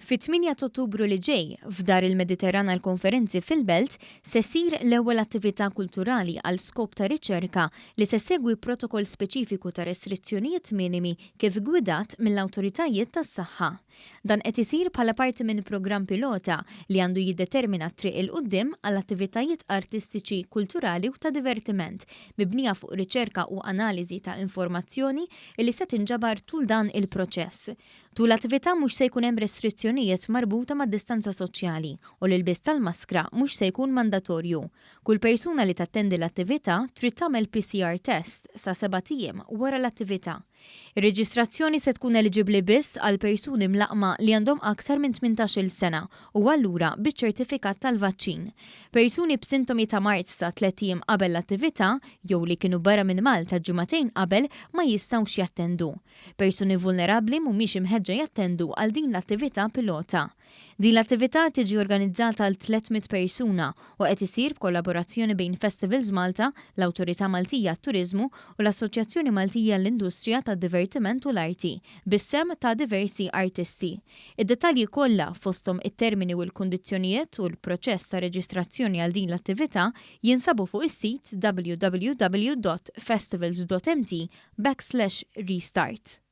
Fit-8 ta' Ottubru li ġej, f'dar il-Mediterran għall-Konferenzi fil-Belt, se ssir l-ewwel attività kulturali għal skop ta' riċerka li se segwi protokoll speċifiku ta' restrizzjonijiet minimi kif gwidat mill-awtoritajiet tas-saħħa. Dan qed isir bħala parti minn programm pilota li għandu jiddetermina t-triq il-quddiem għall attivitajiet artistiċi, kulturali u ta' divertiment, mibnija fuq riċerka u analiżi ta' informazzjoni li se tinġabar tul dan il-proċess. Tul l-attività mhux se jkun hemm restrizzjonijiet marbuta mad-distanza soċjali u l-ilbis tal-maskra mhux se jkun mandatorju. Kull persuna li tattendi l-attività trid tagħmel PCR test sa 7 ijiem wara l-attività. Ir-reġistrazzjoni se tkun eliġibbli biss għal persuni mlaqma li għandhom aktar minn 18-il sena u allura biċ-ċertifikat tal-vaċċin. Persuni b'sintomi ta' mart sa 3 ijiem qabel l-attività jew li kienu barra minn Malta ġimagħtejn qabel ma jistgħux jattendu. Persuni vulnerabbli mhumiex imħeġġa jattendu għal din l-attività pilota. Din l-attività tiġi organizzata għal 300 persuna u qed isir b'kollaborazzjoni bejn Festivals Malta, l-Awtorità Maltija għat-Turiżmu u l-Assoċjazzjoni Maltija għall-Industrija tad-Divertiment u l-Arti, bis-sem ta' diversi artisti. Id-dettalji kollha fosthom it-termini u l-kundizzjonijiet u l-proċess ta' reġistrazzjoni għal din l-attività jinsabu fuq is-sit www.festivals.mt/restart.